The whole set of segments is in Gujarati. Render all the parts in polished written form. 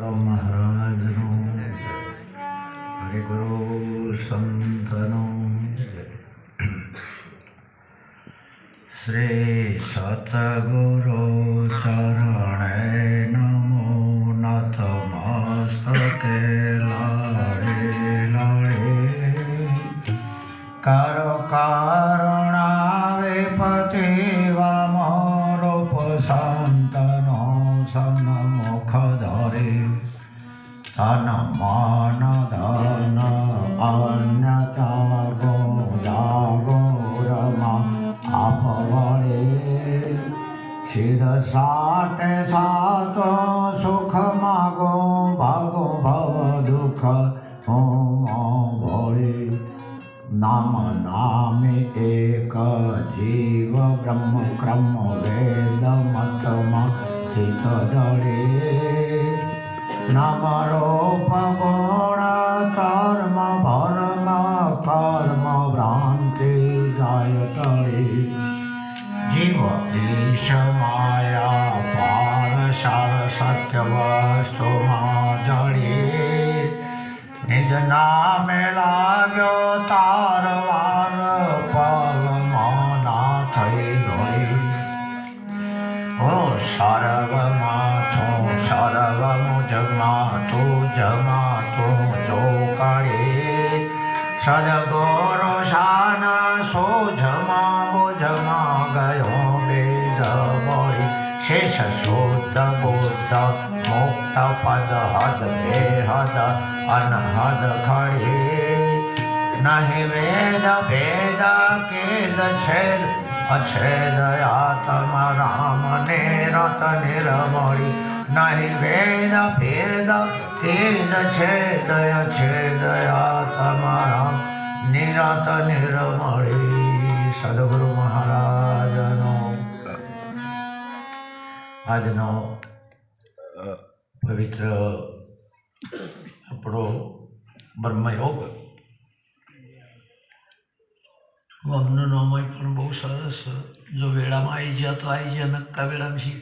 મહારાજનો હરે ગુરુ સંતનો શ્રી સતગુરુ ચરણે નમો નતમસ્તકે લાડે લાડે કરો કારણાવે પતિવા મોરો સંતનો સન્મુખ ધરે તન મન ધન અન્ય ત્યાગો જાગો રમા આપ વડે શિર સાટે સાતો સુખ માગો ભાગો ભવ દુઃખ ભોળે નામ નામે એક જીવ બ્રહ્મ ક્રમ વેદ મતમાં ચિત જડે નામ રૂપ ગુણ કર્મ ભરમ કર્મ ભ્રાંતિ જાય ટળે જીવ ઈશ માયા પાર સાર સત્ય વસ્તુમાં જડે નિજ નામે લાગ્યો તારવાર પલમાં ના થઈ ગઈ ઓ સર્વમાં છું સર્વમ જમા તું જો કરે સદગુરુ શાન સોજમા બોજમા ગયો બેજ બોળી શેષ શુદ્ધ બુદ્ધ મુક્ત પદ હદ બેહદ અનહદ ખડે નહીં વેદ ભેદ કેદ છેદ અછેદ આત્મ રામ નિરત નિર્મળી નહીં વેદ ભેદ કેદ છેદ અછેદ આત્મ રામ નિરત નિર્મળી સદગુરુ મહારાજનો આજનો પવિત્ર આપણો બ્રહ્મયોગ અમનું નામય પણ બહુ સરસ જો વેળામાં આવી ગયા તો આવી ગયા નક્કા વેળામાં છીએ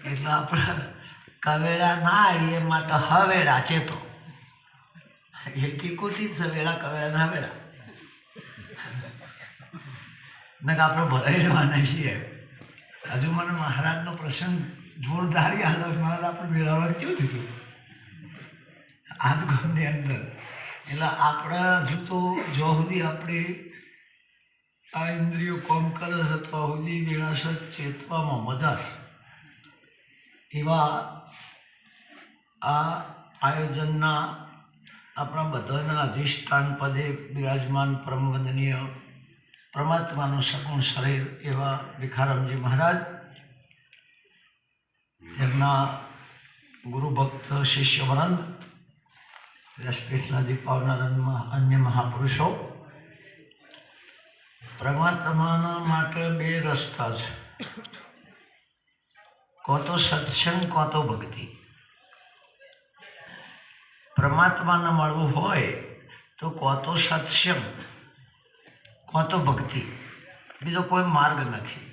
એટલે આપણે કવેળા ના આવીએ માટે હવેળા ચેતો એથી કુટી જ વેળા કવેળા ના વેળા ને આપણે ભરાઈ જવાના છીએ હજુ મને મહારાજનો પ્રસંગ જોરદારી હાલત મહારાજ આપણે મેળવવા કેવું દીધું આજ ગામની અંદર એટલે આપણે હજુ તો જો સુધી આપણે આ ઇન્દ્રિયો કોમ કરે છે તો સુધી વેળાસર ચેતવામાં મજા છે એવા આ આયોજનના આપણા બધાના અધિષ્ઠાન પદે બિરાજમાન પરમવંદનીય પરમાત્માનું સગુણ શરીર એવા ભીખારામજી મહારાજ એમના ગુરુભક્ત શિષ્યવૃંદ વ્યાસપીઠના દીપાવનારાયણમાં અન્ય મહાપુરુષો પરમાત્માના માટે બે રસ્તા છે કો તો સત્સંગ કો તો ભક્તિ પરમાત્માને મળવું હોય તો કો તો સત્સંગ કો તો ભક્તિ બીજો કોઈ માર્ગ નથી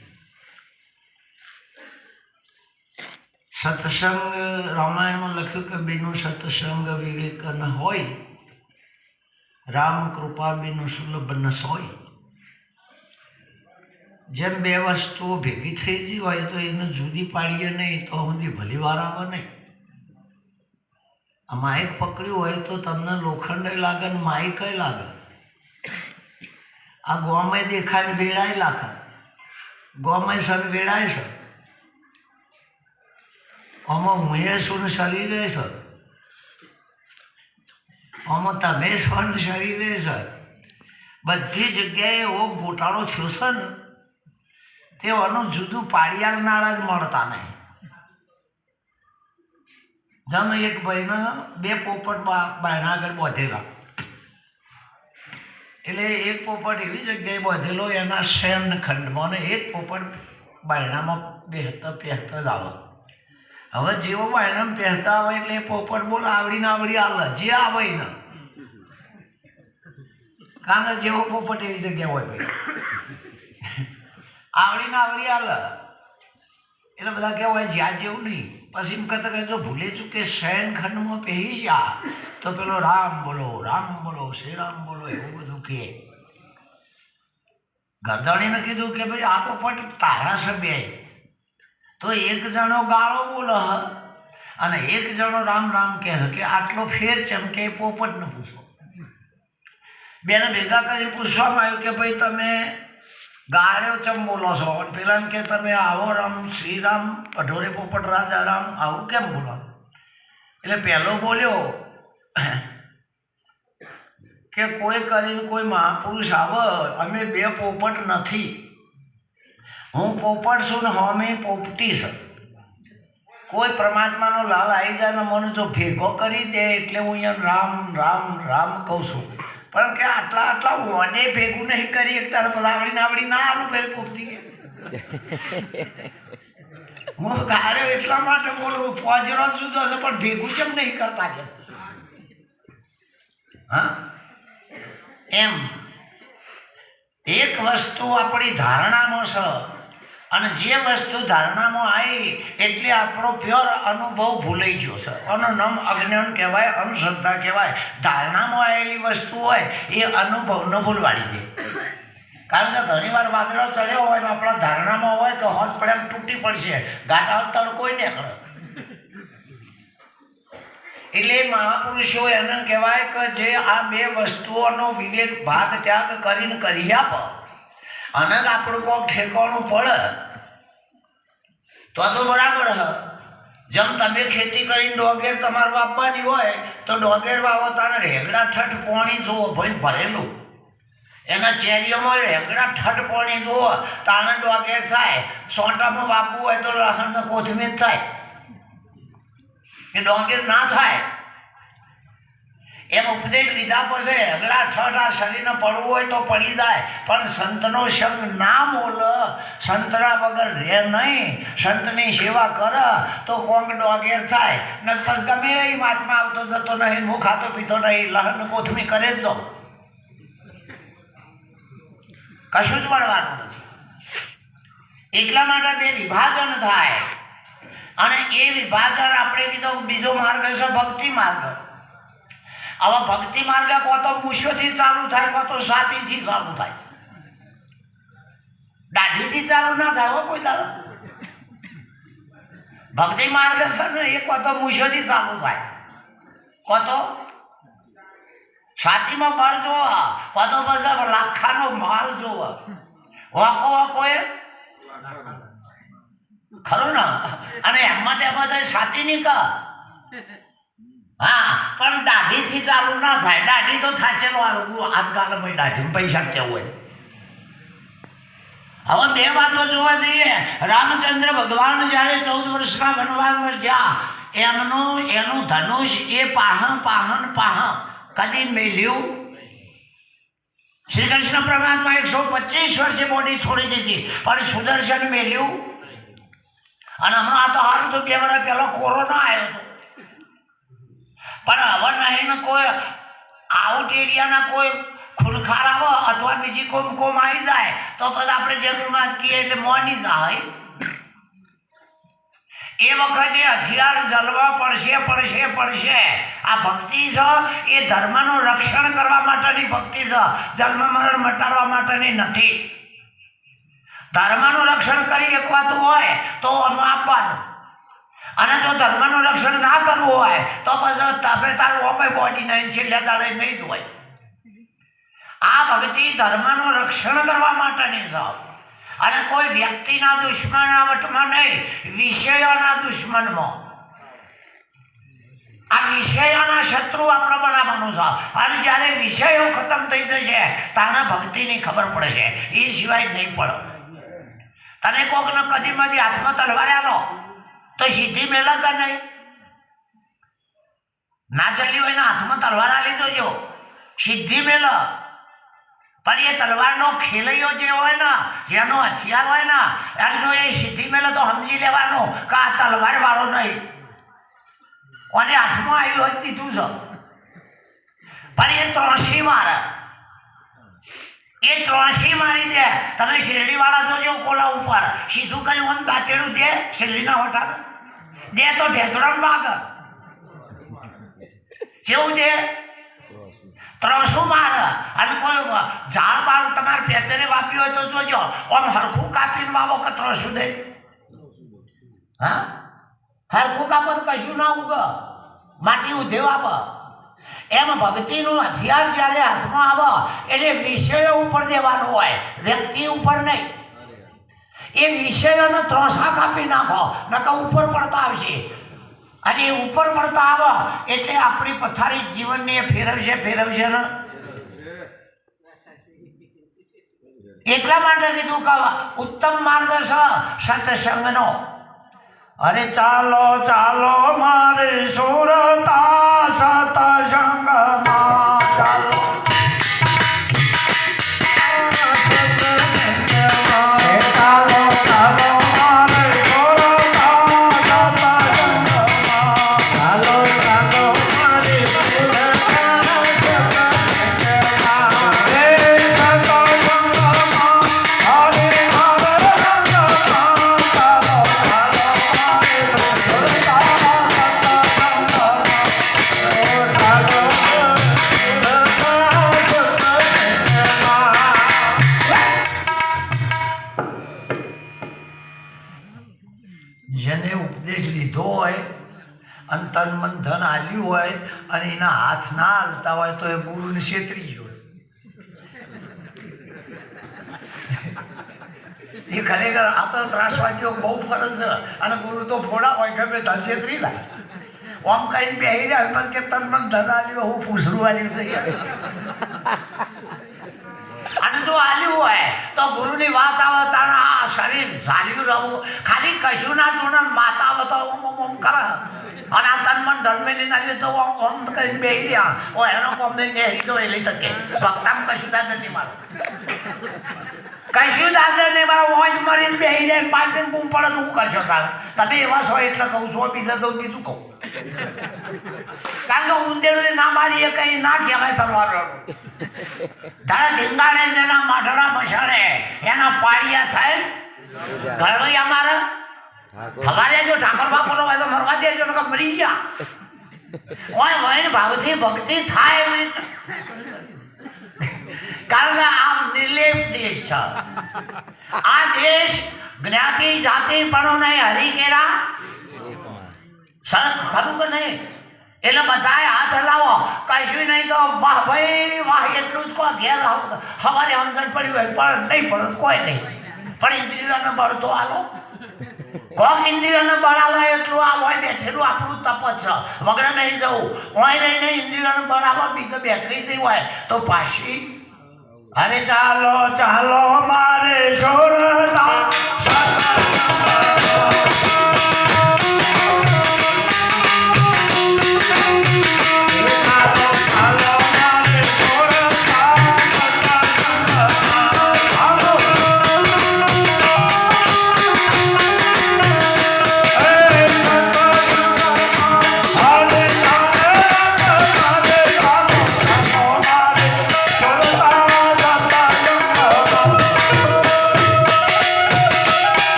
સત્સંગ રામાયણમાં લખ્યું કે બીનું સત્સંગ વિવેક ન હોય રામ કૃપા બીનું સુલભ ન સોય જેમ બે વસ્તુઓ ભેગી થઈ ગઈ હોય તો એને જુદી પાડીએ નહીં તો સુધી ભલી વાર આવે નહીં આ માઇક પકડ્યું હોય તો તમને લોખંડ લાગે ને માઇક લાગે આ ગોમે દેખાય વેળાય લાખે ગોમે સર વેળાય છે આમાં હું શું શરીરે છે આમાં તમે શું શરીરે છે બધી જગ્યાએ એવો ગોટાળો થયો છે ને તેઓનું જુદું પાડિયાળનારા જ મળતા નહીં જેમ એક ભાઈને બે પોપટ બાયણા આગળ બાંધેલા એટલે એક પોપટ એવી જગ્યાએ બાંધેલો એના શયન ખંડમાં ને એક પોપટ બાયણામાં પહેરતા પહેરતા જ આવે હવે જેવો બાયણામાં પહેરતા આવે એટલે એ પોપટ બોલ આવડીને આવડી આવે જે આવે ને કારણ કે જેવો પોપટ એવી જગ્યા હોય ભાઈ આવડીને આવડી હાલ એટલે બધા કહેવાય જ્યાં જેવું નહીં. પછી એમ કરતા કે જો ભૂલે ચૂકે શયનખંડમાં પહેરી જા તો પેલો રામ બોલો શ્રી રામ બોલો એવું બધું કહે. ગરદણીને કીધું કે ભાઈ આ પોપટ તારા સભ્ય તો એક જણો ગાળો બોલો અને એક જણો રામ રામ કહે છે કે આટલો ફેર ચમ કે પોપટને પૂછો. બેને ભેગા કરીને પૂછવામાં આવ્યું કે ભાઈ તમે ગાળ્યો ચમ બોલો છો અને પેલા કે તમે આવો રામ શ્રીરામ પઢોરે પોપટ રાજા રામ આવું કેમ બોલો. એટલે પહેલો બોલ્યો કે કોઈ કરીને કોઈ મહાપુરુષ આવે અમે બે પોપટ નથી, હું પોપટ છું ને અમે પોપટી છે. કોઈ પરમાત્માનો લાલ આવી જાય ને મને જો ભેગો કરી દે એટલે હું અહીંયા રામ રામ રામ કહું છું. પણ કે આટલા ઓને ભેગું નહીં કરી એકતા આવડી ના આલું પેલી પોપટી કે હું ગાળ્યો એટલા માટે બોલું પોજરો જુદો છે પણ ભેગું કેમ નહીં કરતા કે હા એમ. એક વસ્તુ આપણી ધારણામાં છે અને જે વસ્તુ ધારણામાં આવી એટલે આપણો પ્યોર અનુભવ ભૂલાઈ ગયો છે. આનો નામ અજ્ઞાન કહેવાય, અંધશ્રદ્ધા કહેવાય. ધારણામાં આવેલી વસ્તુ હોય એ અનુભવને ભૂલવાડી દે. કારણ કે ઘણી વાર વાદળો ચડ્યો હોય ને આપણા ધારણામાં હોય તો હોત પડે તૂટી પડશે, ગાટા તડકો નીકળે. એટલે મહાપુરુષો એને કહેવાય કે જે આ બે વસ્તુઓનો વિવેક ભાગ ત્યાગ કરીને કરી આપે અને આપણું કોઈ ઠેકાણું પડે તો બરાબર હ. જેમ તમે ખેતી કરીને ડોગેર તમારે વાપવાની હોય તો ડોગેર વાવો તારે રેગડા ઠઠ પોણી જુઓ ભાઈ ભરેલું, એના ચેરીઓમાં રેગડા ઠઠ પોણી જુઓ તાણે ડોગેર થાય. સોંટામાં વાપવું હોય તો લસણ કોથમીર થાય, એ ડોંગેર ના થાય. એમ ઉપદેશ લીધા પછી અગલા ઠઠ આ શરીરને પડવું હોય તો પડી જાય પણ સંતનો સંગ ના મોલ, સંતના વગર રહે નહીં, સંતની સેવા કર તો કોંગ ડોગેર થાય. ને બસ ગમે એ મહાત્મા આવતો જતો નહીં, હું ખાતો પીતો નહીં, લહણ કોથમી કરે જ જાઉં, કશું જ મળવાનું નથી. એટલા માટે બે વિભાજન થાય અને એ વિભાજન આપણે કીધો બીજો માર્ગ છે ભક્તિ માર્ગ. હવે ભક્તિ માર્ગ કો તો પૂછ્યોથી ચાલુ થાય, કો તો સાતીથી ચાલુ થાય. દાઢીથી ચાલુ ના થાય હો કોઈ દાડો. ભક્તિ માર્ગ છે ને એ કો તો મૂછોથી ચાલુ થાય, કો તો છાતીમાં બળ જોવો, કો તો પછી લાખાનો માલ જોવો. વાંકો વાંકો એ ખરું ને. અને એમાં તેમાં છાતી નહીં કા હા પણ દાઢીથી ચાલુ ના થાય. દાઢી તો થાચેલો આજકાલ ભાઈ દાઢી પૈસા કેવું હોય. હવે બે વાતો જોવા જઈએ. રામચંદ્ર ભગવાન જ્યારે 14 વર્ષના વનવાસમાં જ્યાં એનું ધનુષ એ પાહન કદી મેલ્યું. શ્રી કૃષ્ણ પરમાત્મા 125 વર્ષે બોડી છોડી દીધી પણ સુદર્શન મેલ્યું. અને હમણાં આ તો સારું તો 2 વર્ષ પહેલો કોરોના આવ્યો હતો પણ હવે નહીં ને કોઈ આઉટ એરિયાના કોઈ ખૂનખાર આવે અથવા બીજી કોમ આવી જાય તો પછી આપણે જરૂરમાં કહીએ એટલે મોની જાય. એ વખતે હથિયાર જલવા પડશે. આ ભક્તિ છે એ ધર્મનું રક્ષણ કરવા માટેની ભક્તિ છે, જન્મ મરણ મટાડવા માટેની નથી. ધર્મનું રક્ષણ કરી એકવાતું હોય તો આનું આપવાનું, અને જો ધર્મનું રક્ષણ ના કરવું હોય તો પછી તમે તારું ઓપે બોડી નહીં છેલ્લે તારે નહીં જ હોય. આ ભક્તિ ધર્મનું રક્ષણ કરવા માટેની છે અને કોઈ વ્યક્તિના દુશ્મનાવટમાં નહીં, વિષયોના દુશ્મનમાં. આ વિષયોના શત્રુ આપણે બનાવવાનું છે અને જ્યારે વિષયો ખતમ થઈ જશે તારે ભક્તિની ખબર પડશે, એ સિવાય નહીં પડે. તને કોકને કદીમાંથી હાથમાં તલવાર આલો તો સીધી મેલા કે નહીં? ના ચાલી હોય ને હાથમાં તલવાર આલી જોજો સીધી મેલા. પણ એ તલવારનો ખેલૈયો જે હોય ને, જેનો હથિયાર હોય ને, એને જો એ સીધી મેલે તો સમજી લેવાનું કે આ તલવાર વાળો નહીં, કોને હાથમાં આવ્યું હોય દીધું છે. પણ એ ત્રસી મારે એ ત્રોસી મારી દે. તમે શેરડીવાળા જોજો કોલા ઉપર સીધું કર્યું આમ દાંતેડું દે શેરડીના હોઠા દે તો ઢેતડો વાગ જેવું દે ત્રોસું મારે. અને કોઈ ઝાડ બાળ તમારે પેપેરે વાપી હોય તો જોજો આમ હરખું કાપીને વાવો કે ત્રોસું દે. હા હરખું કાપો તો કશું ના ઉગ માટી ઉધે વાપ. એમ ભક્તિનું હથિયાર જ્યારે હાથમાં આવે એટલે વિષયો ઉપર દેવાનું હોય, વ્યક્તિ ઉપર નહીં. એ વિષયોને ત્રોસા કાપી નાખો નકર ઉપર પડતા આવશે. અને એ ઉપર પડતા આવે એટલે આપણી પથારી જીવનને ફેરવશે ને. એટલા માટે કીધું કે ઉત્તમ માર્ગ છે સત્સંગનો. અરે ચાલો ચાલો મારે સુરતા સત્સંગમાં ચાલો. જેને ઉપદેશ લીધો હોય અને તન મન ધન આલ્યું હોય અને એના હાથ ના હાલતા હોય તો એ ગુરુને છેતરી ગયો. એ ખરેખર આ તો ત્રાસવાદીઓ બહુ ફરજ છે અને ગુરુ તો ફોડા હોય ગમે ત્યાં છેતરી જાય. ઓમ કરીને બેહી રહ્યા પણ કે તન મન ધન આલ્યું હું પૂછરું આલ્યું છે. અને જો આલ્યું હોય તો ગુરુની વાત આવે તારા આ શરીર ઝાલ્યું રહું ખાલી કશું ના તું માતા આવે તો ઓમ કરે. અને આ તન મન ધન મેલી નાખ્યું તો ઓમ કરીને બેહી રહ્યા ઓ એનો કોમ નહીં નેહરી તો એલી તકે ભક્તામ કશું દાદ નથી મારું. કશું દાદર નહીં મારા વોચ મરીને બેહી જાય 5 દિન બૂમ પડે તો હું કરશો તારે. તમે એવા છો એટલે કહું છું બીજા તો બીજું કહું. કારણ કે ઉંદેડું ના મારી એ કઈ ના કહેવાય તલવારનું. તારા ધીંગાણે જેના માઠડા મસાડે એના પાડિયા થાય ઘરવાઈ અમારે તમારે જો ઠાકર બાપુનો હોય તો મરવા દેજો કે મરી ગયા હોય હોય ને ભાવથી ભક્તિ થાય. કારણ કે આ નિર્લેપ દેશ છે. આ દેશ જ્ઞાતિ જાતિ પણ નહીં હરિકેરા સર ખરું કે નહીં. એટલે બધાએ હાથ હલાવો કશું નહીં તો વાહ ભાઈ વાહ એટલું જ કહો. ઘેર સવારે સમજણ પડી હોય પણ નહીં પડે કોઈ નહીં. પણ ઇન્દ્રિયોને બળ તો આલો કોક ઇન્દ્રિયોને બળ આલો એટલું આ હોય બેઠેલું આપણું તપ જ છે. વગર નહીં જવું હોય રહીને ઇન્દ્રિયોને બળ આલો બીજું બેઠી થઈ હોય તો પાછી. અરે ચાલો ચાલો મારે સુરતા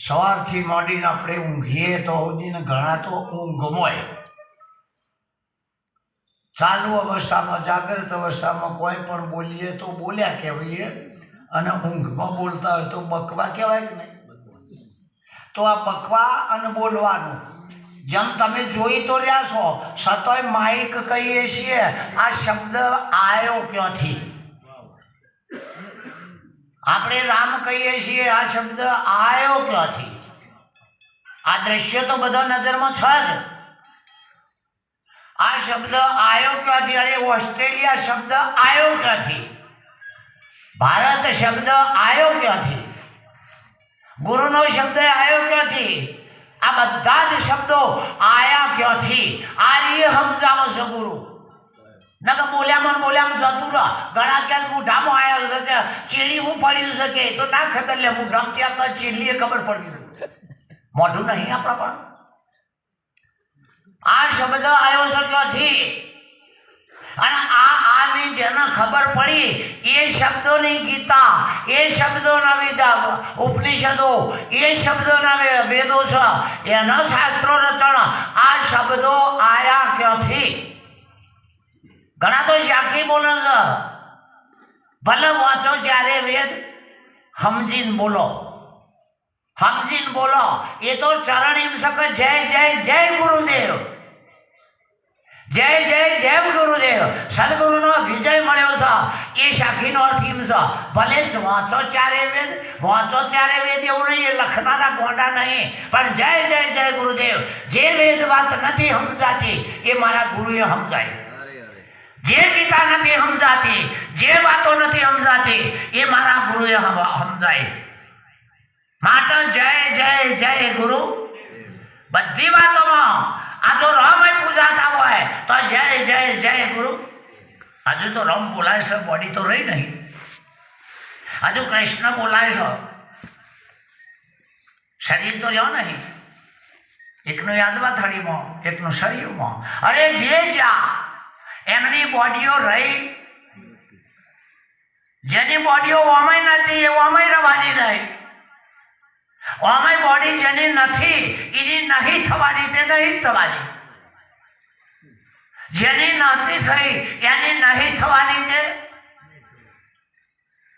સવારથી માંડીને આપણે ઊંઘીએ તો સુધીને ઘણા તો ઊંઘમોય. ચાલુ અવસ્થામાં જાગ્રત અવસ્થામાં કોઈ પણ બોલીએ તો બોલ્યા કહેવાય અને ઊંઘમાં બોલતા હોય તો બકવા કહેવાય કે નહીં. તો આ બકવા અને બોલવાનું જેમ તમે જોઈ તો રહ્યા છો, સતોય માઇક કહીએ છીએ. આ શબ્દ આવ્યો ક્યાંથી? આપણે રામ કહીએ છીએ, આ શબ્દ આવ્યો ક્યાંથી? આ દ્રશ્ય તો બધા નજરમાં છે જ. આ શબ્દ આવ્યો ક્યાંથી? અરે ઓસ્ટ્રેલિયા શબ્દ આવ્યો ક્યાંથી? ભારત શબ્દ આવ્યો ક્યાંથી? ગુરુનો શબ્દ આવ્યો ક્યાંથી? આ બધા જ શબ્દો આયા ક્યાંથી? આર્ય સમજાવો છો ગુરુ. નકર બોલ્યામાં જતું રહે. ઘણા ક્યાં મોઢામાં આવ્યા છે, ચીલી હું પડ્યું છે કે તો ના ખબર લે. હું રમતી આવતા ચીલીએ ખબર પડી. મોઢું નહીં આપણા પણ. આ શબ્દ આવ્યો છે ક્યાંથી? અને આની જેને ખબર પડી એ શબ્દોની ગીતા, એ શબ્દોના વેદા ઉપનિષદો, એ શબ્દોના વેદો છે, એના શાસ્ત્રો રચણ. આ શબ્દો આયા ક્યાંથી? ઘણા તો શાખી બોલે છે. ભલે વાંચો જ્યારે વેદ, સમજીને બોલો, સમજીને બોલો. એ તો ચરણ એમ શકે જય જય જય ગુરુદેવ, જય જય જય ગુરુદેવ. સદગુરુનો વિજય મળ્યો છે એ શાખીનો અર્થ એમ છે. ભલે જ વાંચો ત્યારે વેદ, વાંચો ત્યારે વેદ એવું નહીં, એ લખનારા ગોંડા નહીં, પણ જય જય જય ગુરુદેવ. જે વેદ વાત નથી સમજાતી એ મારા ગુરુએ સમજાય. જે ગીતા નથી સમજાતી, જે વાતો નથી સમજાતી એ મારા ગુરુએ સમજાય. માટે જય જય જય ગુરુ. બધી વાતોમાં આ જો રામ પૂજાતા હોય તો જય જય જય ગુરુ. હજુ તો રામ બોલાય છે, બોડી તો રહી નહીં. હજુ કૃષ્ણ બોલાય છે, શરીર તો રહ્યો નહીં. એકનું યાદવા થાળીમાં, એકનું શરીરમાં. અરે જે જ્યાં એમની બોડીઓ રહી, જેની બોડીઓ ઓમાય નથી એ ઓમાય રવાની રહી. ઓમાય બોડી જેની નથી એની નહીં થવાની, તે નહીં થવાની. જેની નથી થઈ એની નહીં થવાની, તે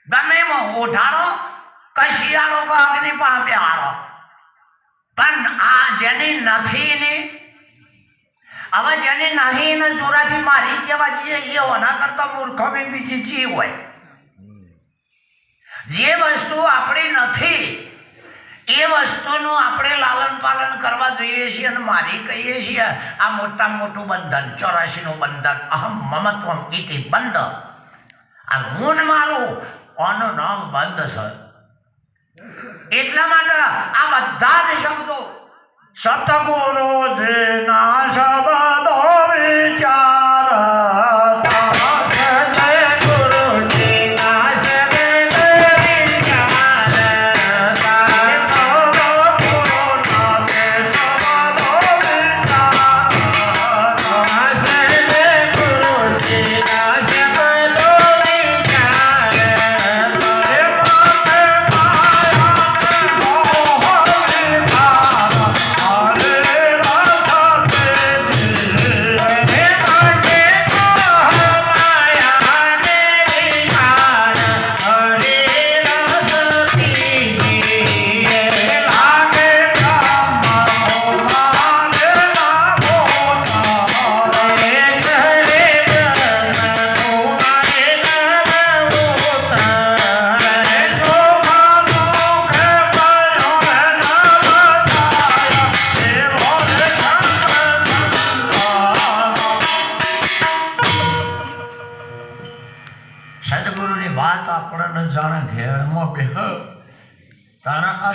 ગમે એમાં ઓઢાડો કે શિયાળો કે અગ્નિ પામે હારો. પણ આ જેની નથી ને, હવે જેની નહીં ને જોરાથી મારી કેવા જઈએ એ ઓના કરતા મૂર્ખમી બીજી ચી હોય. જે વસ્તુ આપણી નથી એ વસ્તુનું આપણે લાલન પાલન કરવા જોઈએ છીએ અને મારી કહીએ છીએ. આ મોટા મોટું બંધન, 84નું બંધન, અહમ મમત્વમ ઇતિ બંધ. આ હું મારું આનું નામ બંધ છે. એટલા માટે આ બધા જ શબ્દો સતગુરુ જેના શબ્દો વિચારતા,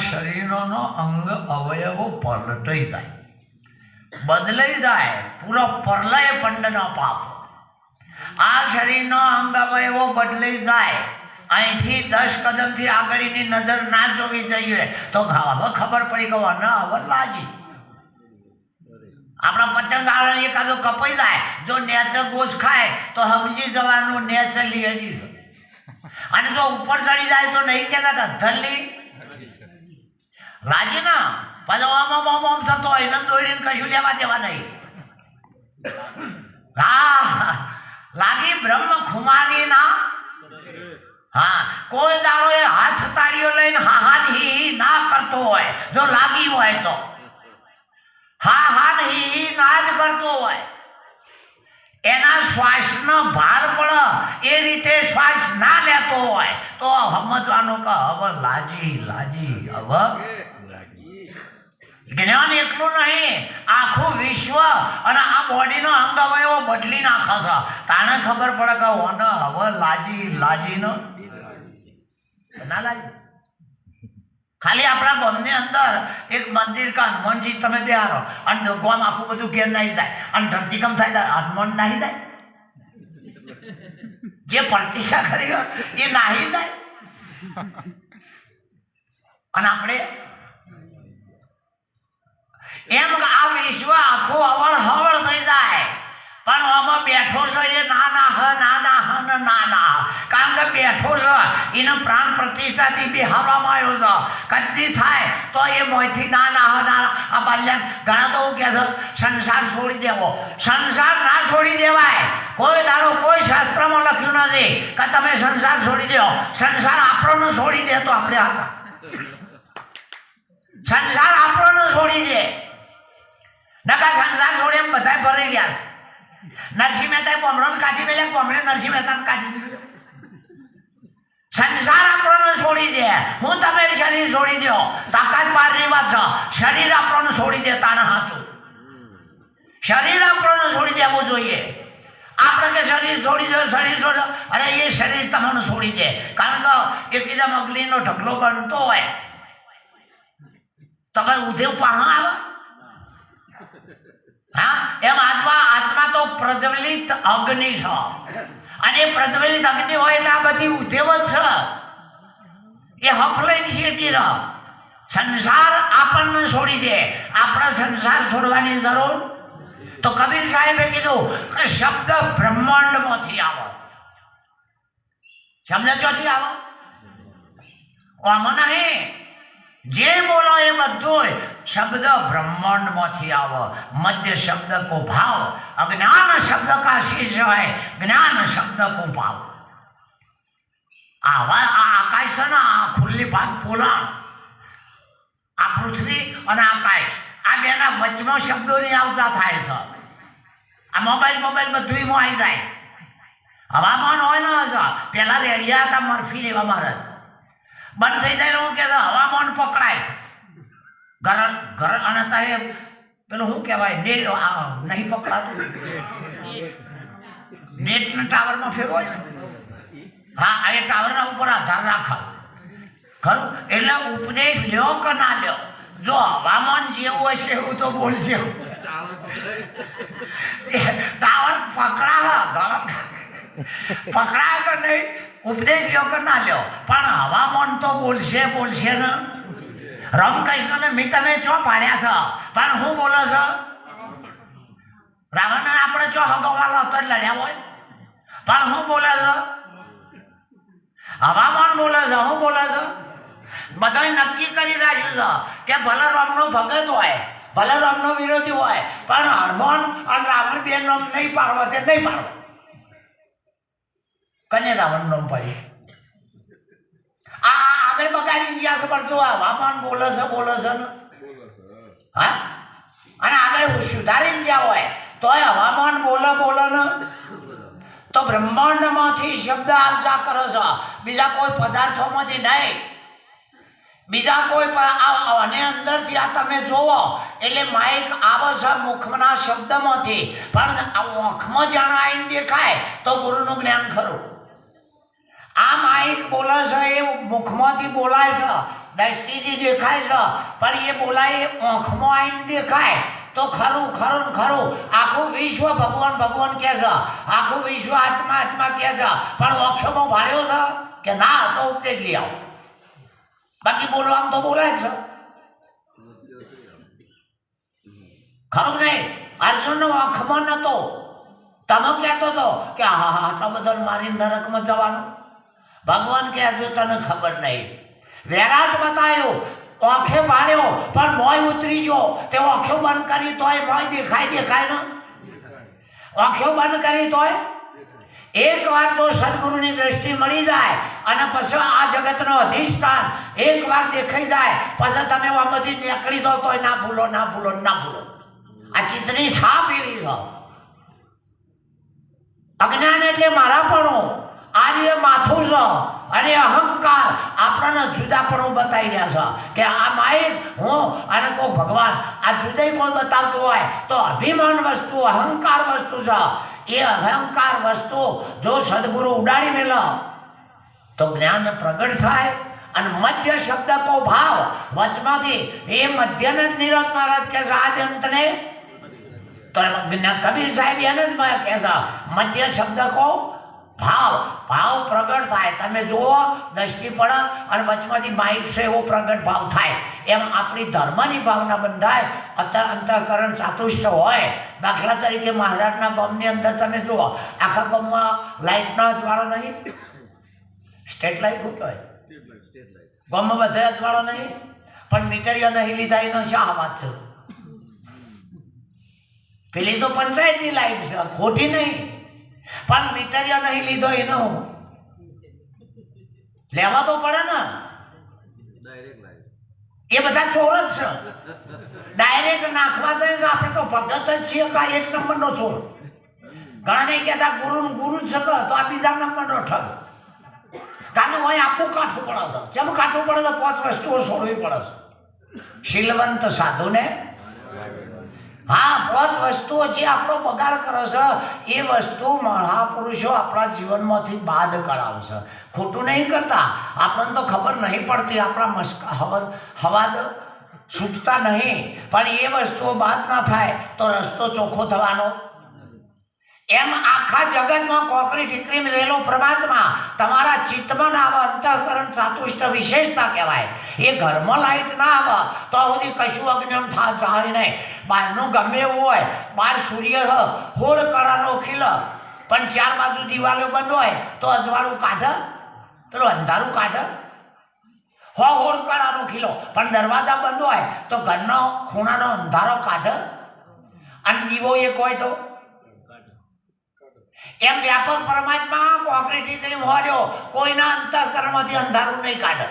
શરીરનો અંગ અવયવો પલટાઈ જાય, બદલાઈ જાય, પૂરો પરલય પંડનો પાપ. આ શરીરનો અંગ અવયવો બદલાઈ જાય. અહીંથી 10 કદમથી આગળની નજર ના જોવી જોઈએ તો હવે ખબર પડી ગયો ના હવે લાજી. આપણા પતંગ આળા એકાદો કપાઈ જાય, જો નેચર ગોશ ખાય તો સમજી જવાનું નેચર લીડી છે. અને જો ઉપર ચડી જાય તો નહીં કહેતા ધરલી લાજી ના પાછો આમ થતો હોય ને દોડીને કશું લેવા દેવા નહીં. હા લાગી બ્રહ્મ ખુમારી ના. હા કોઈ દાડો એ હાથ તાળીઓ લઈને હાહાન હી ના કરતો હોય જો લાગી હોય તો. હા હા ને એ ના જ કરતો હોય, એના શ્વાસનો ભાર પડે એ રીતે શ્વાસ ના લેતો હોય તો સમજવાનું કે હવે લાજી હવે જ્ઞાન એટલું નહીં, આખું વિશ્વ અને આ બોડીનો અંગ અવયવો બદલી નાખે છે. તાને ખબર પડે કે ઓને હવે લાજી નો ના લાજી. ખાલી આપણા ગામની અંદર એક મંદિર કે હનુમાનજી તમે બેહારો અને ગામ આખું બધું ઘેર નાહી જાય અને ધરતીકંપ થાય હનુમાન નાહી જાય, જે પ્રતિષ્ઠા કરી એ નાહી જાય. અને આપણે એમ આ વિશ્વ આખું અવળ હવળ થઈ જાય પણ આમાં બેઠો છે એ ના કારણ કે બેઠો છે એને પ્રાણ પ્રતિષ્ઠાથી બિહારવામાં આવ્યો છે. કદી થાય તો એ મોયથી ના આ બાલ્યા ઘણા તો એવું કહે છે સંસાર છોડી દેવો. સંસાર ના છોડી દેવાય. કોઈ દાડો કોઈ શાસ્ત્રમાં લખ્યું નથી કે તમે સંસાર છોડી દો. સંસાર આપણને છોડી દે તો આપણે હતા. સંસાર આપણને છોડી દે નકા સંસાર છોડે એમ બધા ભરાઈ ગયા. નરસિંહ મહેતાએ કોમળોને કાઢી મેલ્યા, કોમળે નરસિંહ મહેતાને કાઢી દીધો. સંસાર આપણને છોડી દે. હું તમે શરીર છોડી દો તાકાત બહારની વાત છે. શરીર આપણને છોડી દે તાને સાચું. શરીર આપણને છોડી દેવું જોઈએ. આપણે કે શરીર છોડી દો શરીર છોડો, અરે એ શરીર તમને છોડી દે. કારણ કે એકદમ અગ્નિનો ઢગલો બનતો હોય તમે ઉધેવ પાહા આવે. હા એમ આત્મા તો પ્રજ્વલિત અગ્નિ છે અને પ્રજ્વલિત અગ્નિ હોય એટલે આ બધી ઉધેવ જ છે. એ હફલાઈને શેઠી રહ. સંસાર આપણને છોડી દે. આપણે સંસાર છોડવાની જરૂર. તો કબીર સાહેબે કીધું કે શબ્દ બ્રહ્માંડમાંથી આવો. શબ્દ ચોથી આવો આમાં નહીં. જે બોલો એ બધું શબ્દ બ્રહ્માંડમાંથી આવો. મધ્ય શબ્દ કો ભાવ અજ્ઞાન શબ્દ કા શીશ है જ્ઞાન શબ્દ કો ભાવ. આવા આ આકાશ છે ને આ ખુલ્લી ભાગ પોલાણ આ પૃથ્વી અને આકાશ આ બેના વચમાં શબ્દોની આવતા થાય છે. આ મોબાઈલ બધું આવી જાય. હવામાન હોય ને પેલા રેડિયા હતા મરફી લેવા મારે બંધ થઈ જાય. હું કે હવામાન પકડાય ઘર અને તારે પેલું શું કહેવાય નહીં પકડાતું નેટના ટાવરમાં ફેરવો. હા એ ટાવરના ઉપર આધાર રાખે ખરું. એટલે ઉપદેશ લ્યો કે ના લ્યો, જો હવામાન જેવું હશે એવું તો બોલશે. ટાવર પકડાય કે નહીં, ઉપદેશ લ્યો કે ના લ્યો પણ હવામાન તો બોલશે ને. રામકૃષ્ણને મેં તમે ચો પાડ્યા છો પણ હું બોલો છો? રાવણ આપણે ચો હગવાલો હતો લડ્યા હોય પણ હું બોલે છો? હવામાન બોલે છે. હું બોલે છો? બધા નક્કી કરી રાખ્યું છે કે ભલે રામનો ભગત હોય ભલે રામનો વિરોધી હોય પણ હનુમાન અને રાવણ બે નામ નહીં પાડવા તે નહીં પાડવા. કને રાવણ નામ પાડી આગળ બગાડી ગયા છે પણ જો હવામાન બોલે છે ને હા અને આગળ સુધારી જ્યાં હોય તોય હવામાન બોલે ને તો બ્રહ્માંડમાંથી શબ્દ આવજા કરે છે. બીજા કોઈ પદાર્થોમાંથી નહીં. બીજા કોઈ અને અંદરથી આ તમે જોવો એટલે માઇક આવે છે મુખના શબ્દમાંથી પણ આંખમાં જાણે આવીને દેખાય તો ગુરુનું જ્ઞાન ખરું. આ માઇક બોલે છે એ મુખમાંથી બોલાય છે, દ્રષ્ટિથી દેખાય છે પણ એ બોલાય એ આંખમાં આવીને દેખાય તો ખરું. આખું વિશ્વ ભગવાન કહે છે, આખું વિશ્વ આત્મા કહે છે પણ ઓક્ષમાં ભાડ્યો છે કે ના તો ઉપદેશ લઈ આવો. બાકી બોલવાનું તો બોલાય છે ખરું નહીં. અર્જુનનો આંખમાં નતો. તમે કહેતો હતો કે હા આટલા બધા મારી નરકમાં જવાનું. ભગવાન કે હજુ તને ખબર નહીં. વિરાટ બતાવ્યો આંખે પાડ્યો પણ મોય ઉતરી ગયો. તે આંખો બંધ કરી તોય મોય દેખાય ને. આંખો બંધ કરી તોય એકવાર જો સદગુરુની દ્રષ્ટિ મળી જાય અને પછી આ જગતનો અધિષ્ઠાન એકવાર દેખાઈ જાય પછી તમે આમાંથી નીકળી જાઓ તોય ના ભૂલો. આ ચિત્તની છાપ એવી છે. અજ્ઞાન એટલે મારાપણું, આર્ય માથું છે, અને અહંકાર આપણને જુદાપણું બતાવી રહ્યા છે કે આ માઇક હું અને કોઈ ભગવાન આ જુદાઈ કોઈ બતાવતું હોય તો અભિમાન વસ્તુ, અહંકાર વસ્તુ છે. એ અહંકાર વસ્તુ જો સદગુરુ ઉડાડી મેલો તો જ્ઞાન પ્રગટ થાય. અને મધ્ય શબ્દ કો ભાવ વચમાંથી એ મધ્યને જ નીરજ મહારાજ કહે છે આદ્ય અંતને. તો કબીર સાહેબ એને જ કહે છે મધ્ય શબ્દ કો ભાવ. ભાવ પ્રગટ થાય. તમે જુઓ દ્રષ્ટિ પડે અને વચમાંથી માઇક છે એવો પ્રગટ ભાવ થાય. એમ આપણી ધર્મની ભાવના બંધાય. અંતઃકરણ ચાતુષ્ટ હોય. દાખલા તરીકે મહારાજના ગામની અંદર તમે જુઓ આખા ગામમાં લાઇટનો અજવાળો નહીં, સ્ટ્રીટ લાઇટ શું કહેવાય, ગામમાં બધા અજવાળો નહીં, પણ મીટરીઓ નહીં લીધા એનો શા વાત છે? પેલી તો પંચાયતની લાઈટ છે, ખોટી નહીં, પણ મીટરીઓ નહીં લીધો એનો લેવા તો પડે ને. એ બધા ચોર જ છે. ડાયરેક્ટ નાખવા જાય છે. આપણે તો ભગત જ છીએ કા એક નંબરનો ચોર. ઘણા નહીં કહેતા ગુરુ જ શકે તો આ બીજા નંબરનો ઠગ. કારણ હોય આખું કાઠું પડે છે. જેમ કાઠું પડે તો 5 વસ્તુઓ છોડવી પડે છે. શીલવંત સાધુને, હા, 5 વસ્તુઓ જે આપણો બગાડ કરે છે એ વસ્તુ મહાપુરુષો આપણા જીવનમાંથી બાદ કરાવે છે. ખોટું નહીં કરતા, આપણને તો ખબર નહીં પડતી, આપણા હવાદ છૂટતા નહીં, પણ એ વસ્તુઓ બાદ ના થાય તો રસ્તો ચોખ્ખો થવાનો. એમ આખા જગતમાં કોકરી ઠીકરી રહેલો પરમાત્મા તમારા ચિત્તમાં ના આવે. અંતઃકરણ ચાતુષ્ટ વિશેષતા કહેવાય. એ ઘરમાં લાઈટ ના આવે તો સુધી કશું અજ્ઞાન થાય નહીં. બહારનું ગમે એવું હોય, બહાર સૂર્ય હોળ કળાનો ખીલ, પણ 4 બાજુ દિવાલો બંધ હોય તો અજવાળું કાઢે, પેલું અંધારું કાઢે. હોળ કળાનો ખીલો પણ દરવાજા બંધ હોય તો ઘરનો ખૂણાનો અંધારો કાઢે. અને દીવો એક હોય તો એમ વ્યાપક પરમાત્મા કોકરી ઠીકરી હોર્યો કોઈના અંતઃકરણમાંથી અંધારું નહીં કાઢે.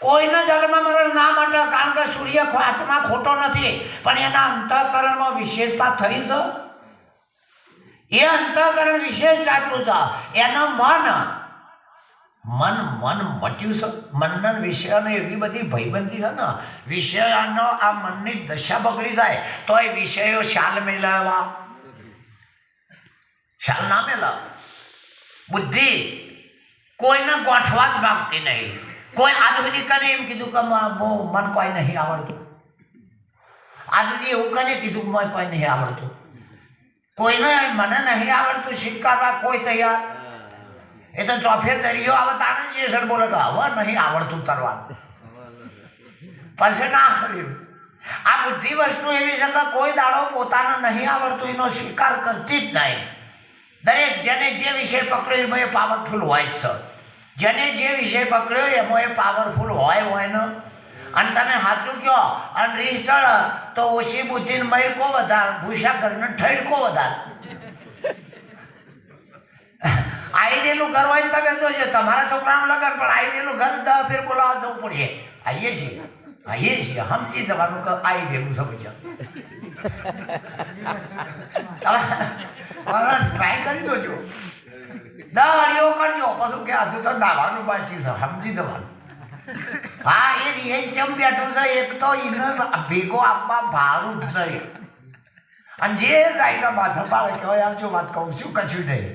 કોઈના જન્મ મરણ ના માટે, કારણ કે સૂર્ય આત્મા ખોટો નથી, પણ એના અંતઃકરણમાં વિશેષતા થઈ છે. એ અંતઃકરણ વિશેષ જાતનું છે. એનો મન મટ્યું છે. મનના વિષયોને એવી બધી ભયબંધી છે ને, વિષયનો આ મનની દશા બગડી જાય તો એ વિષયો શાલ મેળવવા, શાલ ના મેળવ. બુદ્ધિ કોઈને ગોઠવા જ માગતી નહીં. કોઈ આજ સુધી કને એમ કીધું કે મન કોઈ નહીં આવડતું. આજ સુધી એવું કને કીધું કે કોઈ નહીં આવડતું. કોઈને મને નહીં આવડતું સ્વીકારવા કોઈ તૈયાર. એ તો ચોફેર દરિયો આવે તાણે જ સર બોલે કે હવે નહીં આવડતું તરવાનું, પછી ના કર્યું. આ બુદ્ધિ વસ્તુ એવી છે કે કોઈ દાડો પોતાને નહીં આવડતું એનો સ્વીકાર કરતી જ નહીં. દરેક જેને જે વિષય પકડ્યો એમાં એ પાવરફુલ હોય જ છે. જેને જે વિષય પકડ્યો એમાં એ પાવરફુલ હોય ને. અને તમે સાચું કહો અને રીસ ચડે તો ઓછી બુદ્ધિને મયકો વધારે, ભૂસા ઘરને ઠડકો વધારે. આવી રહેલું ઘર હોય ને તમે જોજો, તમારા છોકરાનું લગન પણ આવી રહેલું ઘર 10 ફેર બોલાવવા જવું પડશે. આવીએ છીએ સમજી જવાનું કે આવી રહેલું સમજો. ટ્રાય કરી જોજો, 10 અડીઓ કરજો, પછી કે હજુ તો નાવાનું બાકી છે, સમજી જવાનું. હા, એ રિહેન્સમ બેઠું છે. એક તો એને ભેગો આપવા ભારું જ નહીં. અને જે જાય માથા પાડે કહેવાય આવજો વાત કહું છું કશું નહીં.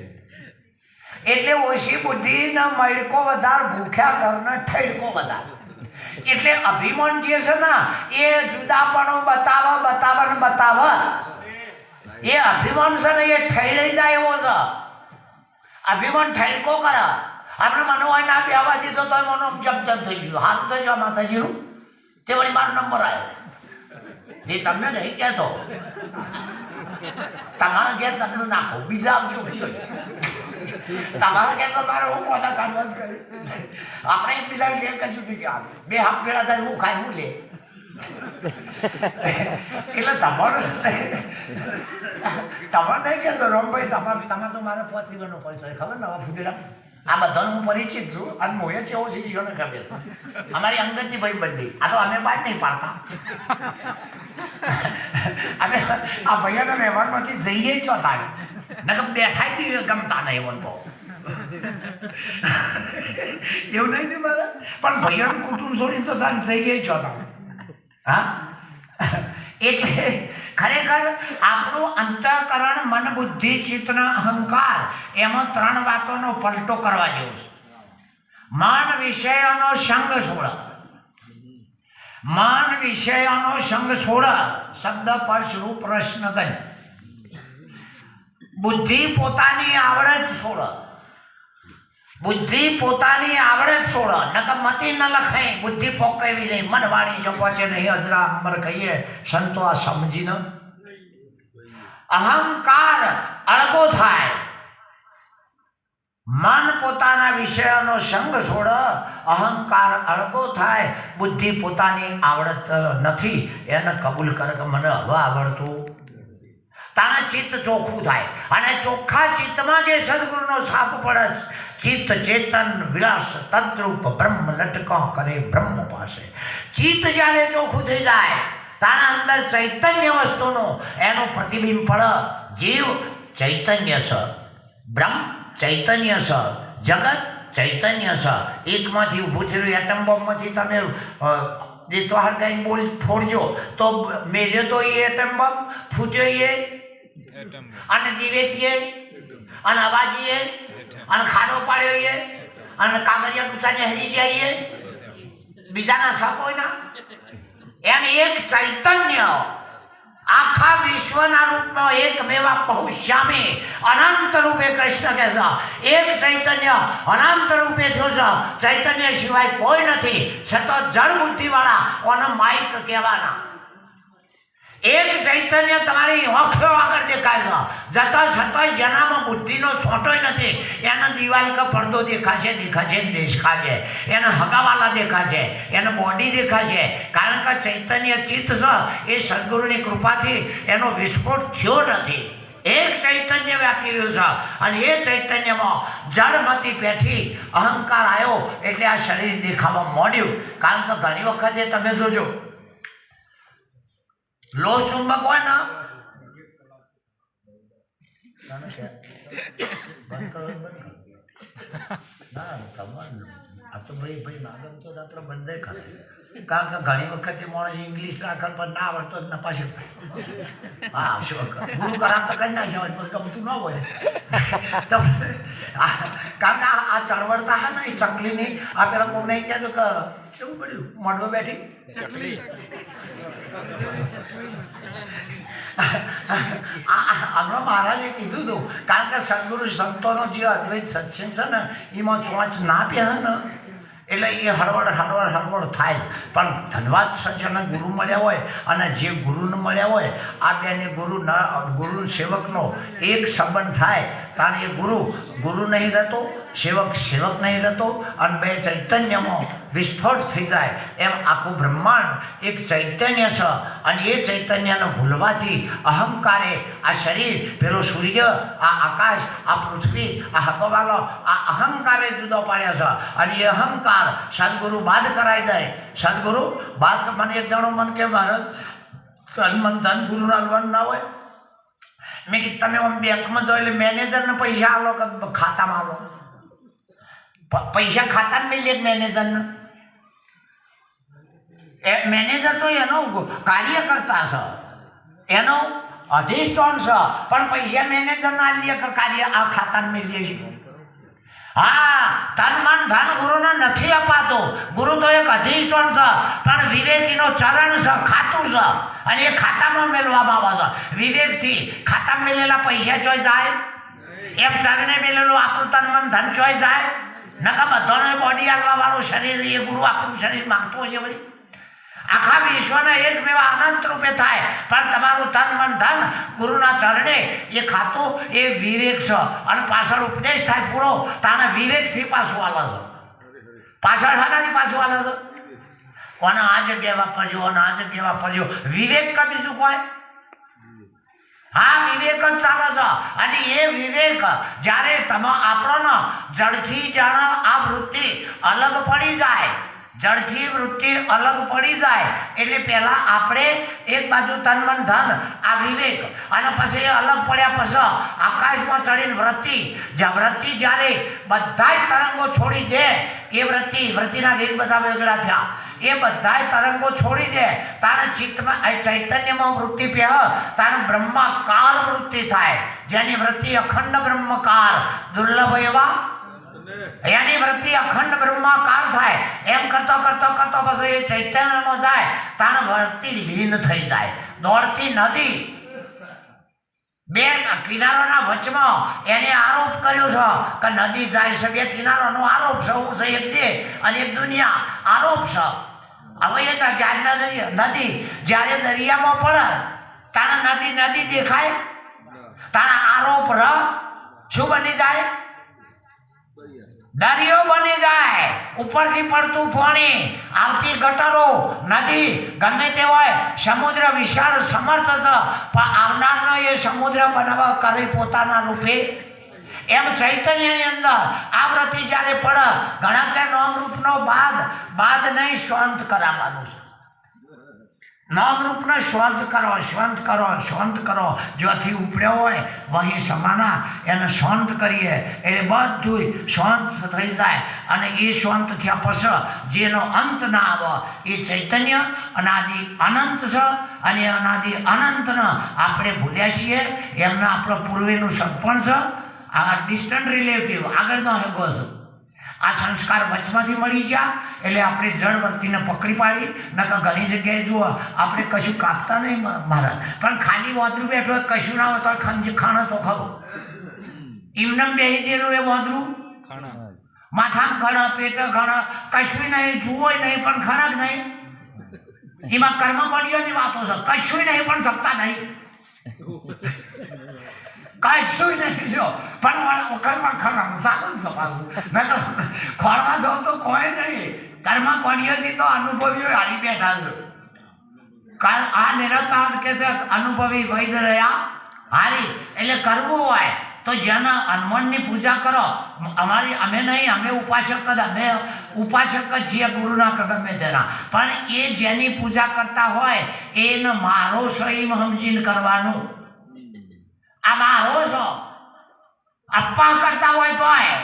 એટલે ઓછી બુદ્ધિને મયડકો વધારે, ભૂખ્યા ઘરને ઠેડકો વધારે. એટલે અભિમાન જે છે ને એ જુદાપણું બતાવે. એ અભિમાન છે ને એ ઠેડાઈ જાય એવો છે. અભિમાન ઠેડકો કરે. આપણે મને હોય ના બેવા દીધો તો મને જબ થઈ ગયું. હારું થઈ ગયો માતાજીનું. તે વળી મારો નંબર આવ્યો. એ તમને નહીં કહેતો, તમારા ઘેર તમને નાખો, બીજા આવજો. તમારા ઘેર તો મારે હું કોના કાઢવા જ કર્યું. આપણે એકબીજા ઘેર કશું નહીં કે બે હાથ ભેળા થાય હું ખાય હું લે. એટલે તમારે નહીં કહેતો રમભાઈ, તમારે તો મારે 5 વીઘાનો પરિચય ખબર ને. હવે ફૂટેલા આ બધાને હું પરિચિત છું. અને મોએ છે એવો છે એને ખબર. અમારી અંગતની ભાઈ બંધી આ તો અમે બાદ નહીં પાડતા. અને આ ભૈયાના વ્યવહારમાંથી જઈએ છો તારે નકર બેઠા જ ગમતા નહીં મને તો એવું નહીં ને મારે પણ ભૈયાનું કુટુંબ છોડીને તો તારે જઈએ છો તારે હા એટલે ખરેખર આપણું અંતઃકરણ મન બુદ્ધિ ચિત્તના અહંકાર એમાં 3 વાતોનો પલટો કરવા જેવો છે. મન વિષયોનો સંગ છોડ, મન વિષયોનો સંગ છોડ, શબ્દ સ્પર્શ રૂપ રસ ગંધ. બુદ્ધિ પોતાની આવડત છોડ, બુદ્ધિ પોતાની આવડત છોડ. નકર મતી ન લખાય, બુદ્ધિ પોકાવી નહીં, મન વાણી જો પહોંચે નહીં અજરા અંબર કહીએ સંતો આ સમજીને. અહંકાર અળગો થાય, મન પોતાના વિષયોનો સંગ છોડ, અહંકાર અળગો થાય, બુદ્ધિ પોતાની આવડત નથી એને કબૂલ કરે કે મને હવે આવડતું. તાના ચિત્ત ચોખ્ખું થાય અને ચોખ્ખા ચિત્તમાં જે સદગુરુનો છાપ પડે, ચિત્ત ચેતન વિલાસ તદ્રુપ બ્રહ્મ લટકો કરે બ્રહ્મ પાસે. ચિત્ત જ્યારે ચોખ્ખું થઈ જાય તાના અંદર ચૈતન્ય વસ્તુનું એનું પ્રતિબિંબ પડે. જીવ ચૈતન્ય છે, બ્રહ્મ ચૈતન્ય છે, જગત ચૈતન્ય છે. એકમાંથી ઊભું થયેલું એટમ બોમ્બમાંથી તમે તો હડકાઈને બોલ ફોડજો તો મેલ્યો તો એ એટમ બોમ્બ ફૂટ્યો એ અને દિવેટીએ અને અવાજીએ અને ખાડો પાડ્યો એ અને કાગળિયા ટુસાને હરી જઈએ બીજાના સકોઈના એમ એક ચૈતન્ય આખા વિશ્વના રૂપમાં એકમેવા પહુશ્યામી અનંત રૂપે કૃષ્ણ કહે છે. એક ચૈતન્ય અનંત રૂપે જોશે, ચૈતન્ય સિવાય કોઈ નથી. સતત જળ બુદ્ધિવાળા ઓને માઇક કહેવાના. એક ચૈતન્ય તમારી આંખો આગળ દેખાય છે, જતા છતાં જેનામાં બુદ્ધિનો છોટોય નથી એને દિવાલ કે પડદો દેખાશે દેખાશે, એને હગાવાલા દેખાશે, એને બોડી દેખાશે. કારણ કે ચૈતન્ય ચિત્ત છે એ સદગુરુની કૃપાથી એનો વિસ્ફોટ થયો નથી. એક ચૈતન્ય વ્યાપી રહ્યું છે અને એ ચૈતન્યમાં જળમતી પેઠી અહંકાર આવ્યો એટલે આ શરીર દેખાવા માંડ્યું. કારણ કે ઘણી વખતે તમે જોજો લો ચુંબક હોય ને આ તો ભાઈ નાગમ તો આપણે બંધ કરે. કારણ કે ઘણી વખતે માણસ ઇંગ્લિશ રાખે પણ ના આવડતો જ ના પાછળ હા ગુરુ ખરાબ તો કરી ના છે ગમતું ન હોય તો કારણ કે આ ચળવળતા હા ને એ ચકલીની આ પેલા કોઈને કહેતો કે કેવું પડ્યું મોઢમાં બેઠી ચકલી હમણાં મહારાજે કીધું હતું. કારણ કે સદગુરુ સંતોનો જે અદ્વૈત સત્સંગ છે ને એમાં ચોંચ ના પહેરે ને એટલે એ હળવડ થાય. પણ ધનવાદ સજ્જન ગુરુ મળ્યા હોય અને જે ગુરુને મળ્યા હોય આ બેને ગુરુ સેવકનો એક સંબંધ થાય કારણ એ ગુરુ નહીં રહેતો, સેવક નહીં રહેતો અને બે ચૈતન્યમાં વિસ્ફોટ થઈ જાય. એમ આખું બ્રહ્માંડ એક ચૈતન્ય છે અને એ ચૈતન્યને ભૂલવાથી અહંકારે આ શરીર, પેલો સૂર્ય, આ આકાશ, આ પૃથ્વી, આ હકવાલો આ અહંકારે જુદો પાડ્યા છે. અને એ અહંકાર સદગુરુ બાદ કરાવી દે. સદગુરુ બાદ મને એક જણો મન કે ભારત તન મન ધન ગુરુના લોન ના હોય. મેં કીધું તમે આમ બેંકમાં જાઓ એટલે મેનેજરને પૈસા આલો કે ખાતામાં આલો? પૈસા ખાતામાં મિલે મેનેજરને. મેનેજર તો એનો કાર્યકર્તા છે, એનો અધિષ્ઠાન છે, પણ પૈસા મેનેજરને આલીએ કે કાર્ય આ ખાતામાં મિલીએ છીએ. હા, તન મન ધન ગુરુને નથી અપાતો. ગુરુ તો એક અધિષ્ઠાન છે પણ વિવેકીનો ચરણ છે, ખાતું છે અને એ ખાતામાં મેળવામાં આવે છે. વિવેકથી ખાતામાં મેળેલા પૈસા ચોઈ જાય એમ ચરણે મેળેલું આપણું તન મન ધન ચોઈ જાય. નકા બધાને બોડી આલવા વાળું શરીર એ ગુરુ આપણું શરીર માંગતું હશે વળી. આખા વિશ્વના એકમેવા અનંત રૂપે થાય પણ તમારું તન મન ધન ગુરુના ચરણે એ ખાતું એ વિવેક છે. અને પાછળ ઉપદેશ થાય પૂરો તાના વિવેકથી પાછું આલે છે. પાછળ હાનાથી પાછું આલે છે કોને આ જગ્યાએ વાપરજો અને આ જગ્યાએ વાપરજો. વિવેક કે બીજું કોઈ? હા, વિવેક જ ચાલે છે. અને એ વિવેક જ્યારે તમે આપણો જળથી જાણે આ વૃત્તિ અલગ પડી જાય જળથી વૃત્તિ અલગ પડી જાય એટલે પહેલાં આપણે એક બાજુ તન મન ધન આ વિવેક અને પછી એ અલગ પડ્યા પછી આકાશમાં ચડીને વૃત્તિ જ્યારે બધા જ તરંગો છોડી દે એ વૃત્તિના વેગ બધા વેગળા થયા એ બધા તરંગો છોડી દે તારા ચિત્તમાં ચૈતન્યમાં વૃત્તિ પહે તારા બ્રહ્માકાર વૃત્તિ થાય જેની વૃત્તિ અખંડ બ્રહ્મકાર દુર્લભ એવા એની વૃત્તિ અખંડ બ્રહ્માકાર થાય એમ કરતો પછી એ ચૈતન્યમાં જાય તારા વૃત્તિ લીન થઈ જાય દોડતી નદી બે કિનારાના વચમાં એને આરોપ કર્યો છે કે નદી જાય છે બે કિનારાનો આરોપ છે હું છે એક દેહ અને એક દુનિયા આરોપ છે હવે એ નદી જ્યારે દરિયામાં પડે તારા નદી દેખાય તારા આરોપ શું બની જાય દરિયો બની જાય ઉપરથી પડતું પાણી આવતી ગટરો નદી ગમે તે હોય સમુદ્ર વિશાળ સમર્થ છે પણ આવનારનો એ સમુદ્ર બનાવવા કરે પોતાના રૂપે એમ ચૈતન્યની અંદર આ વૃત્તિ જ્યારે પડે ઘણા કે નામરૂપનો બાદ નહીં શાંત કરાવવાનું છે નામરૂપને શાંત કરો જ્યાંથી ઉપડ્યો હોય વહીં સમાના એને શાંત કરીએ એટલે બધું શાંત થઈ જાય અને એ શાંત થયા પછી જેનો અંત ના આવે એ ચૈતન્ય અનાદિ અનંત છે અને અનાદિ અનંતને આપણે ભૂલ્યા છીએ એમના આપણો પૂર્વેનું સદપણ છે આ ડિસ્ટન્ટ રિલેટિવ આગળનો હેગો છે આ સંસ્કાર વચમાંથી મળી ગયા એટલે આપણે જળવર્તીને પકડી પાડી નકર ઘણી જગ્યાએ જુઓ આપણે કશું કાપતા નહીં મહારાજ પણ ખાલી વાંદરું બેઠો હોય કશું ના હોય તો ખાણ તો ખરું એમને બેસી ગયેલું એ વાંદરું માથામાં ખણ પેટ ખણ કશું નહીં જુઓ નહીં પણ ખણ જ નહીં એમાં કર્મકોડીઓની વાતો છે કશું નહીં પણ સત્તા નહીં કશું નહીં જો પણ વખતમાં ખરા સારું છે પાછું ખોળવા જાઉં તો કોઈ નહીં કર્મ કોડીઓથી તો અનુભવીઓ હારી બેઠા છે આ નિરંતર કે છે અનુભવી વૈદ રહ્યા હારી એટલે કરવું હોય તો જેના હનુમાનની પૂજા કરો અમે નહીં અમે ઉપાસક જ અમે ઉપાસક જ છીએ ગુરુના ગમે તેના પણ એ જેની પૂજા કરતા હોય એને મારો સહી સમજીને કરવાનું આ મારો છો અપ્પા કરતા હોય તોય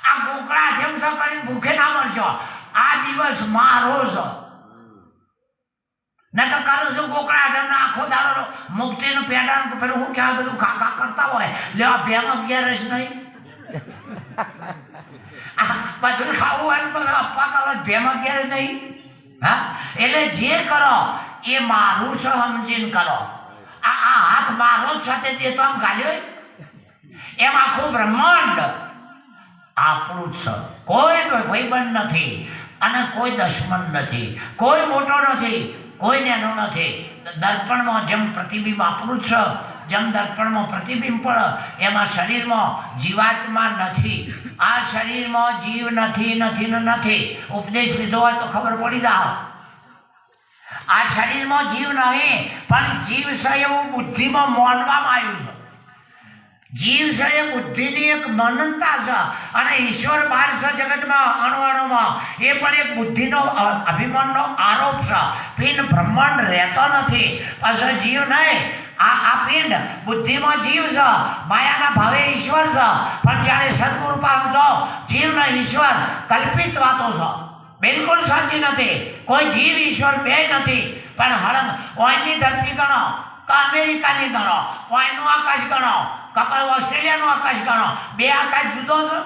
આ ગોકળા જેમ છો કરીને ભૂખે ના મરશો આ દિવસ મારો છો ન તો કરું છું ગોકળા જેમને આખો દાડો મુક્તિનું પેડાનું પેલું હું ક્યાં બધું ખાખા કરતા હોય લેવા ભેમ 11 નહીં બધું ખાવું હોય પણ અપ્પા કરો ભેમ 11 નહીં હા એટલે જે કરો એ મારું છે સમજીને કરો આ હાથ મારો જ સાથે દેતો આમ ગાલ્યો એમ આખું બ્રહ્માંડ આપણું જ છે કોઈ ભાઈબંધ નથી અને કોઈ દુશ્મન નથી કોઈ મોટો નથી કોઈ નાનો નથી દર્પણમાં જેમ પ્રતિબિંબ આપણું જ છે જેમ દર્પણમાં પ્રતિબિંબ પડે એમાં શરીરમાં જીવાત્મા નથી આ શરીરમાં જીવ નથી ઉપદેશ લીધો હોય તો ખબર પડી જાય આ શરીરમાં જીવ નહીં પણ જીવ છે એવું બુદ્ધિમાં માનવામાં આવ્યું છે જીવ છે એ બુદ્ધિની એક મનનતા છે અને ઈશ્વર બહાર છે જગતમાં અણુમાં એ પણ એક બુદ્ધિનો અભિમાનનો આરોપ છે પિંડ બ્રહ્માંડ રહેતો નથી પાછળ જીવ નહીં આ પિંડ બુદ્ધિમાં જીવ છે માયાના ભાવે ઈશ્વર છે પણ જ્યારે સદગુરુ પાસે જાઓ જીવનો ઈશ્વર કલ્પિત વાતો છે બિલકુલ સાચી નથી કોઈ જીવ ઈશ્વર બે નથી પણ હળંગ ઓયની ધરતી ગણો કે અમેરિકાની ગણો ઓયનું આકાશ ગણો કે ઓસ્ટ્રેલિયાનું આકાશ ગણો બે આકાશ જુદો છે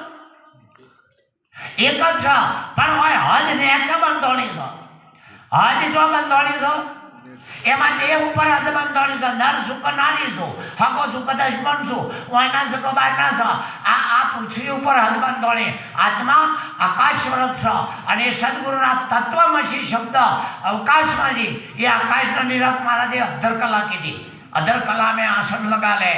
એક જ છે પણ હોય હદ ને છે બંધોણી છે હદ જો બંધોણી છે એમાં દેહ ઉપર હદ બંધોણી છે નર સુખ નારી છું હકો સુખ દશમન છું ઓયના સુખ બારના છે આ પૃથ્વી ઉપર હદ બંધોણી આત્મા આકાશવ્રત છે અને સદગુરુના તત્વમસી શબ્દ અવકાશમાંથી એ આકાશનો નિરત મહારાજે અધર કલા કીધી અધર કલા મેં આસન લગા લે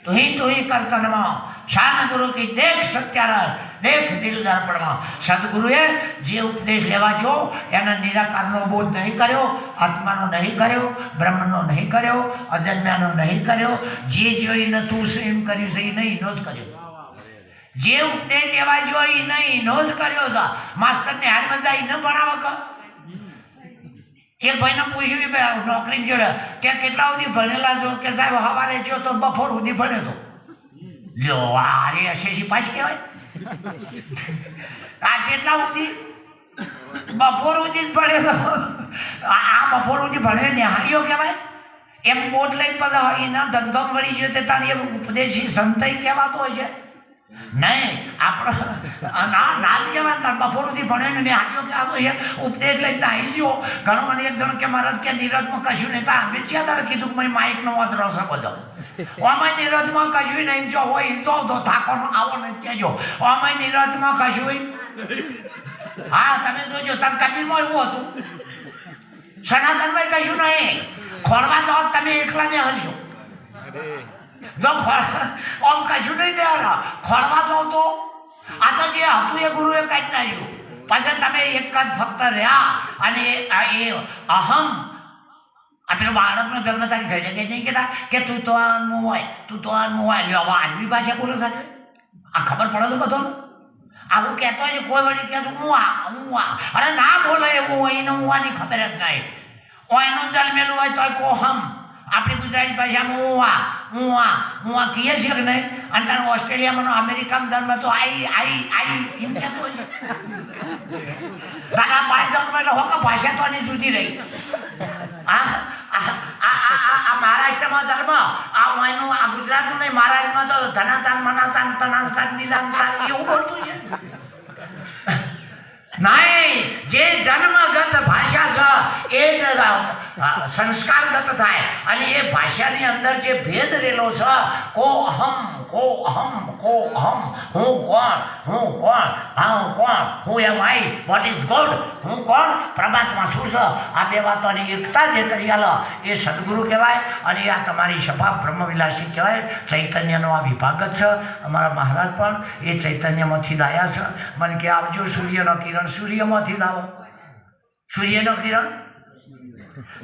તુહી કરતનમાં શાન ગુરુ કી દેખ સત્યારસ દેખ દિલ દર્પણમાં સદગુરુએ જે ઉપદેશ લેવા જો એના નિરાકારનો બોધ નહીં કર્યો આત્માનો નહીં કર્યો બ્રહ્મનો નહીં કર્યો અજન્મ્યાનો નહીં કર્યો જે જોઈને તું એમ કર્યું છે એ નહીં નો જ કર્યો જે ઉપદેશ લેવા જોઈએ એને એનો જ કર્યો છે. માસ્તરને હાલ બધા એને ભણાવે કે એક ભાઈને પૂછ્યું નોકરી જોડે કે કેટલા સુધી ભણેલા છો કે સાહેબ સવારે જો તો બપોર સુધી ભણ્યો તો. લ્યો આ રે એસએસસી પાસ કહેવાય. આ કેટલા સુધી બપોર સુધી જ ભણ્યો તો. આ બપોર સુધી ભણે નિહાળીઓ કહેવાય. એમ બોટ લઈને પછી એના ધંધો વળી ગયો તે તારી ઉપદેશી સંતઈ કહેવાતો હોય છે નહીં. આપણો ના જ કહેવાય તાર બપોર સુધી ભણે ને નિહાળીઓ કહેવાતો છે. ઉપદેશ લઈને નાહી ગયો. ઘણો મને એક જણ કે મહારાજ કે નીરજમાં કશું નહીં. તા અમે છીએ તારે કીધું કે માઇકનો વાંધરો છે બધો. આમાં નીરજમાં કશું નહીં. જો હોય તો ઠાકોરનો આવો ને કહેજો. આમાં નીરજમાં કશું. હા તમે જોજો તમે કબીરમાં એવું હતું. સનાતનમાં કશું નહીં. ખોળવા જાઓ તમે એકલા ને હરશો. જો આમ કશું નહીં ને ખોળવા જાઓ તો આ તો જે હતું એ ગુરુએ કાઢી નાખ્યું. પછી તમે એક જ ફક્ત રહ્યા અને એ અહમ આ પેલો બાળકનો જન્મ તારી ઘરે કઈ નહીં કહેતા કે તું તો આનું હોય તું તો આનું હોય. હવે આરવી ભાષા બોલો સાહેબ આ ખબર પડે છે બધો. આવું કહેતો હોય કોઈ વળી કહે હું આ અરે ના બોલે એવું હોય એને હું આની ખબર જ નહીં. એનું જન્મેલું હોય તો કોહમ આપણી ગુજરાતી ભાષામાં હું આ કહીએ છીએ કે નહીં. અને તારે ઓસ્ટ્રેલિયામાં અમેરિકામાં જન્મ તો આઈ એમ કહેતો હોય છે. તારા બહાર જન્મ એટલે હોકા ભાષા તો આની જુદી રહી. આ મહારાષ્ટ્રમાં જન્મ આ એનું આ ગુજરાતનું નહીં. મહારાષ્ટ્રમાં તો ધનાચાન મનાચાન તનાચાન નીલાંચાન એવું બોલતું છે નહીં. જે જન્મગત ભાષા છે એ જ સંસ્કારગત થાય. અને એ ભાષાની અંદર જે ભેદ રહેલો છે કોહમ હું કોણ હું એમ આઈ વોટ ઇઝ ગોડ હું કોણ પરમાત્મા શું છે. આ બે વાતોની એકતા જે કરી આલો એ સદગુરુ કહેવાય. અને આ તમારી સભા બ્રહ્મવિલાસી કહેવાય. ચૈતન્યનો આ વિભાગ જ છે. અમારા મહારાજ પણ એ ચૈતન્યમાંથી લાયા છે. મને કે આવજો સૂર્યનો કિરણ સૂર્યમાંથી લાવો. સૂર્યનો કિરણ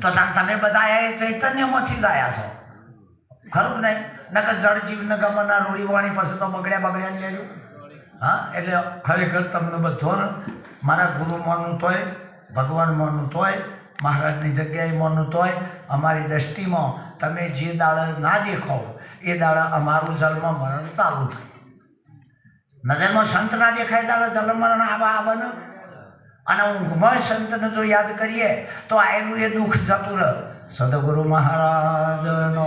તો તમે બધા એ ચૈતન્યમાંથી લાયા છો ખરું નહીં. નકર જળ જીવન ગમના રૂડીવાણી પછી તો બગડ્યા લેજો. હા એટલે ખરેખર તમને બધો મારા ગુરુ માનવું તોય ભગવાન માનવું તોય મહારાજની જગ્યાએ માનવું તોય અમારી દ્રષ્ટિમાં તમે જે દાડા ના દેખાવ એ દાડા અમારું જન્મ મરણ ચાલુ થાય. નજરમાં સંત ના દેખાય દાડા જન્મ મરણ આવવાનું. અને ઊંઘમાં સંતને જો યાદ કરીએ તો આયેલું એ દુઃખ જતું રહે. સદગુરુ મહારાજનો